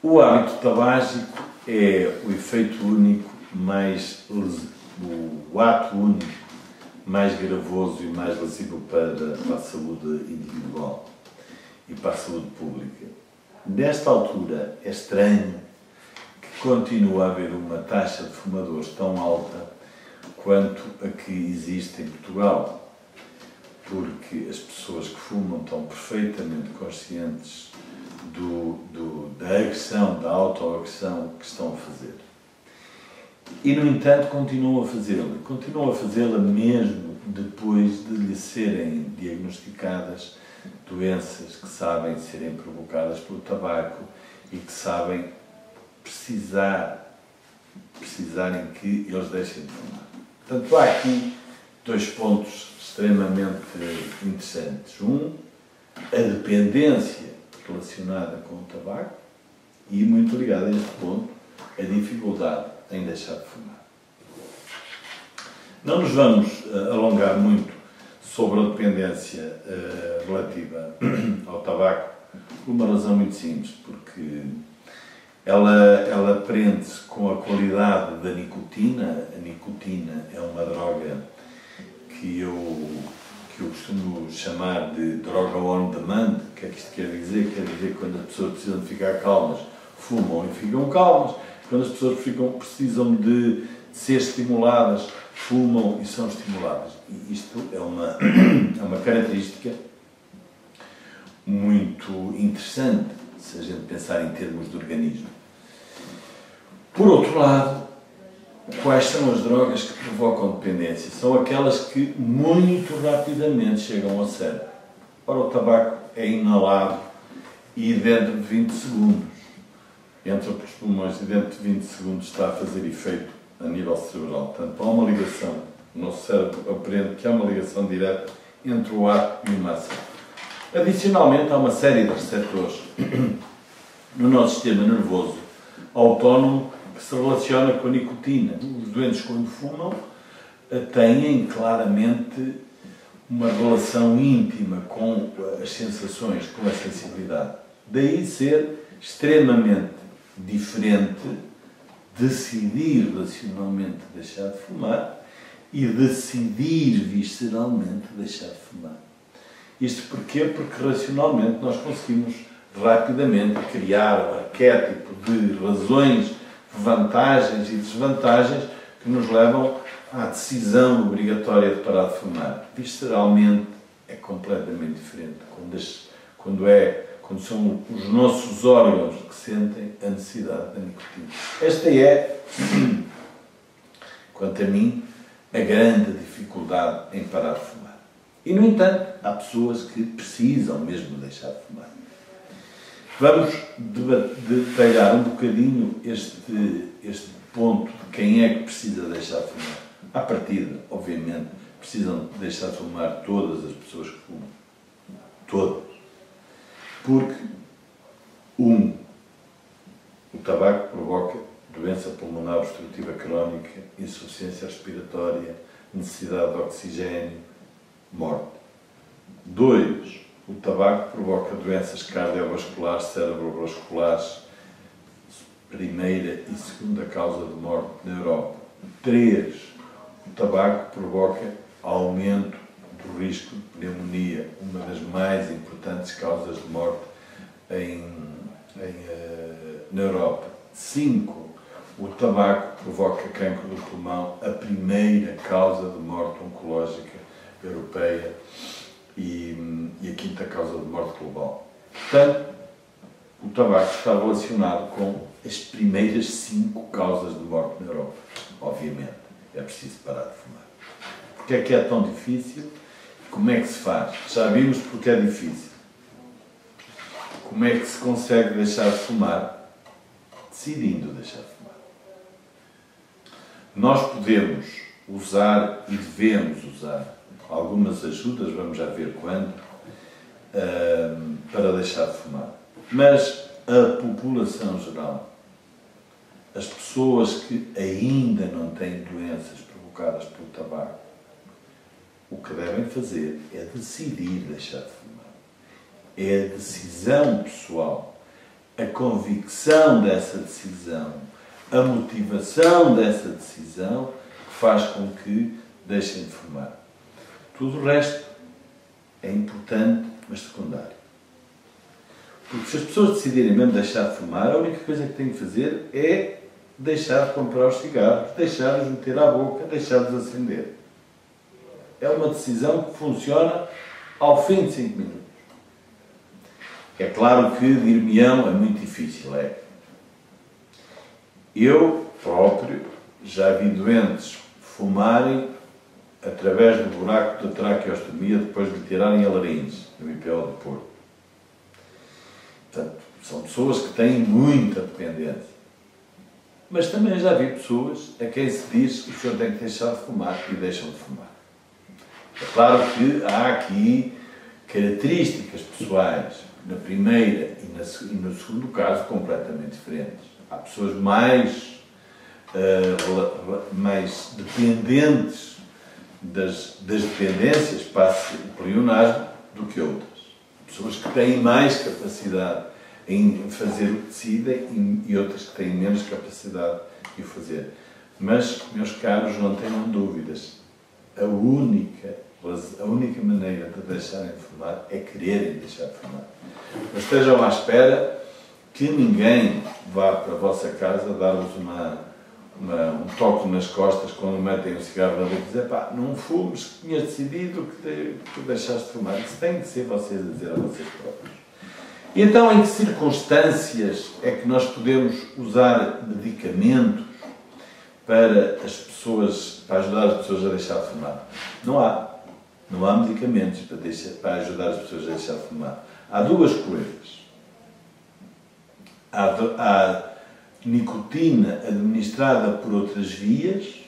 O hábito tabágico é o efeito único o ato único mais gravoso e mais lesivo para a saúde individual e para a saúde pública. Nesta altura é estranho que continue a haver uma taxa de fumadores tão alta quanto a que existe em Portugal, porque as pessoas que fumam estão perfeitamente conscientes da agressão, da autoagressão que estão a fazer. E, no entanto, continuam a fazê-la mesmo depois de lhe serem diagnosticadas doenças que sabem serem provocadas pelo tabaco e que sabem precisarem que eles deixem de fumar. Portanto, há aqui dois pontos extremamente interessantes. A dependência relacionada com o tabaco e, muito ligada a este ponto, a dificuldade em deixar de fumar. Não nos vamos alongar muito sobre a dependência relativa ao tabaco por uma razão muito simples, porque ela prende-se com a qualidade da nicotina. A nicotina é uma droga que eu costumo chamar de droga on demand. O que é que isto quer dizer? Quer dizer que quando as pessoas precisam de ficar calmas, fumam e ficam calmas. Quando as pessoas precisam de ser estimuladas, fumam e são estimuladas. E isto é uma característica muito interessante, se a gente pensar em termos de organismo. Por outro lado, quais são as drogas que provocam dependência? São aquelas que muito rapidamente chegam ao cérebro. Ora, o tabaco é inalado e dentro de 20 segundos, entra pelos pulmões e dentro de 20 segundos está a fazer efeito a nível cerebral. Portanto, há uma ligação, o nosso cérebro aprende que há uma ligação direta entre o ato e uma ação. Adicionalmente, há uma série de receptores no nosso sistema nervoso autónomo que se relaciona com a nicotina. Os doentes, quando fumam, têm claramente uma relação íntima com as sensações, com a sensibilidade. Daí ser extremamente diferente decidir racionalmente deixar de fumar e decidir visceralmente deixar de fumar. Isto porquê? Porque racionalmente nós conseguimos rapidamente criar um arquétipo de razões, vantagens e desvantagens que nos levam à decisão obrigatória de parar de fumar. Visceralmente é completamente diferente. Quando são os nossos órgãos que sentem a necessidade da nicotina. Esta é, quanto a mim, a grande dificuldade em parar de fumar. E, no entanto, há pessoas que precisam mesmo deixar de fumar. Vamos detalhar um bocadinho este ponto de quem é que precisa deixar de fumar. À partida, obviamente, precisam deixar de fumar todas as pessoas que fumam. Todas. Porque, o tabaco provoca doença pulmonar obstrutiva crónica, insuficiência respiratória, necessidade de oxigênio, morte. 2. O tabaco provoca doenças cardiovasculares, cerebrovasculares, primeira e segunda causa de morte na Europa. 3. O tabaco provoca aumento do risco de pneumonia, uma das mais importantes causas de morte na Europa. 5. O tabaco provoca cancro do pulmão, a primeira causa de morte oncológica europeia e a quinta causa de morte global. Portanto, o tabaco está relacionado com as primeiras 5 causas de morte na Europa. Obviamente, é preciso parar de fumar. Porque é que é tão difícil? Como é que se faz? Já vimos porque é difícil. Como é que se consegue deixar de fumar? Decidindo deixar de fumar. Nós podemos usar e devemos usar algumas ajudas, vamos já ver quando, para deixar de fumar. Mas a população geral, as pessoas que ainda não têm doenças provocadas pelo tabaco, o que devem fazer é decidir deixar de fumar. É a decisão pessoal. a convicção dessa decisão, a motivação dessa decisão, que faz com que deixem de fumar. Tudo o resto é importante, mas secundário. Porque se as pessoas decidirem mesmo deixar de fumar, a única coisa que têm que fazer é deixar de comprar os cigarros, deixar de os meter à boca, deixar de os acender. É uma decisão que funciona ao fim de 5 minutos. É claro que dir-me-ão é muito difícil, é. Eu próprio já vi doentes fumarem através do buraco da traqueostomia depois de lhe tirarem a laringe, no IPO do Porto. Portanto, são pessoas que têm muita dependência. Mas também já vi pessoas a quem se diz que o senhor tem que deixar de fumar e deixam de fumar. É claro que há aqui características pessoais, na primeira e no segundo caso, completamente diferentes. Há pessoas mais dependentes das dependências, passe o pleonasmo, do que outras. Pessoas que têm mais capacidade em fazer o que decidem e outras que têm menos capacidade de o fazer. Mas, meus caros, não tenham dúvidas. A única maneira de deixarem de fumar é quererem deixar de fumar. Mas estejam à espera que ninguém vá para a vossa casa dar-vos um toque nas costas quando metem um cigarro na boca e dizer: pá, não fumes, que tinhas decidido que deixaste de fumar. Isso tem de ser vocês a dizer a vocês próprios. E então, em que circunstâncias é que nós podemos usar medicamentos para ajudar as pessoas a deixar de fumar? Não há. Não há medicamentos para ajudar as pessoas a deixar de fumar. Há duas coisas. Há nicotina administrada por outras vias,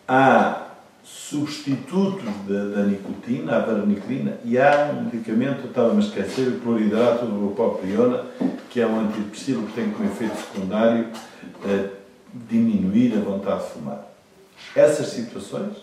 há substitutos da nicotina, a vareniclina, e há um medicamento, eu estava-me a esquecer, o cloridrato de bupropiona, que é um antidepressivo que tem como efeito secundário diminuir a vontade de fumar. Essas situações,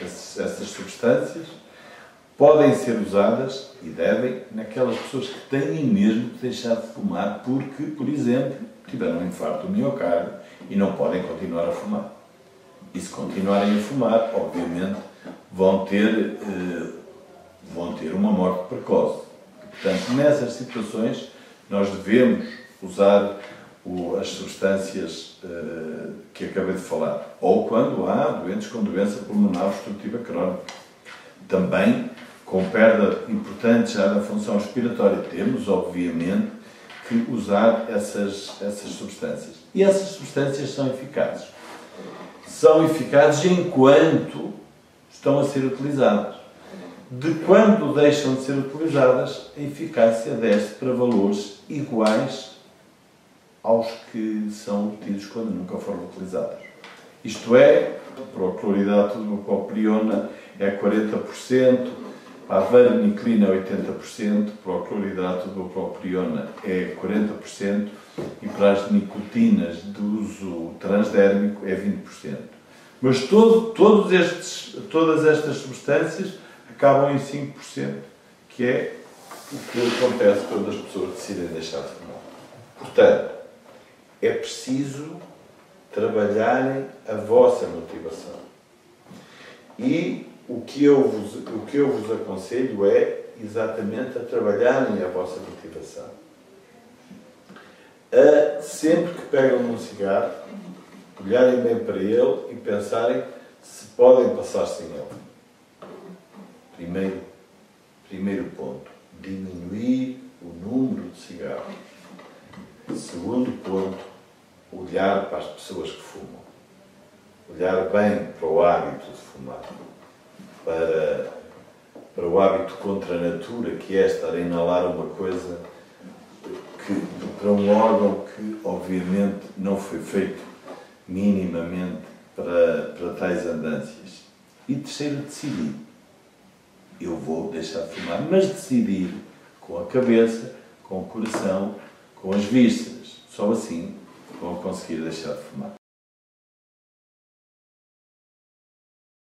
essas substâncias, podem ser usadas, e devem, naquelas pessoas que têm mesmo que deixar de fumar porque, por exemplo, tiveram um infarto do miocárdio e não podem continuar a fumar. E se continuarem a fumar, obviamente, vão ter uma morte precoce. Portanto, nessas situações, nós devemos usar as substâncias que acabei de falar. Ou quando há doentes com doença pulmonar obstrutiva crónica. Também com perda importante já da função respiratória. Temos, obviamente, que usar essas substâncias. E essas substâncias são eficazes. São eficazes enquanto estão a ser utilizadas. De quando deixam de ser utilizadas, a eficácia desce para valores iguais aos que são obtidos quando nunca foram utilizados. Isto é, para o cloridrato de bupropiona é 40%, para a vareniclina é 80%, para o cloridrato de bupropiona é 40% e para as nicotinas de uso transdérmico é 20%. Mas todas estas substâncias acabam em 5%, que é o que acontece quando as pessoas decidem deixar de fumar. Portanto, é preciso trabalharem a vossa motivação. E o que eu vos aconselho é exatamente a trabalharem a vossa motivação. Sempre que pegam um cigarro, olharem bem para ele e pensarem se podem passar sem ele. Primeiro ponto, diminuir o número de cigarros. Segundo ponto, olhar para as pessoas que fumam. Olhar bem para o hábito de fumar. Para o hábito contra a natura, que é estar a inalar uma coisa para um órgão que, obviamente, não foi feito minimamente para tais andâncias. E terceiro, decidir. Eu vou deixar de fumar, mas decidir com a cabeça, com o coração, com as vísceras. Só assim vão conseguir deixar de fumar.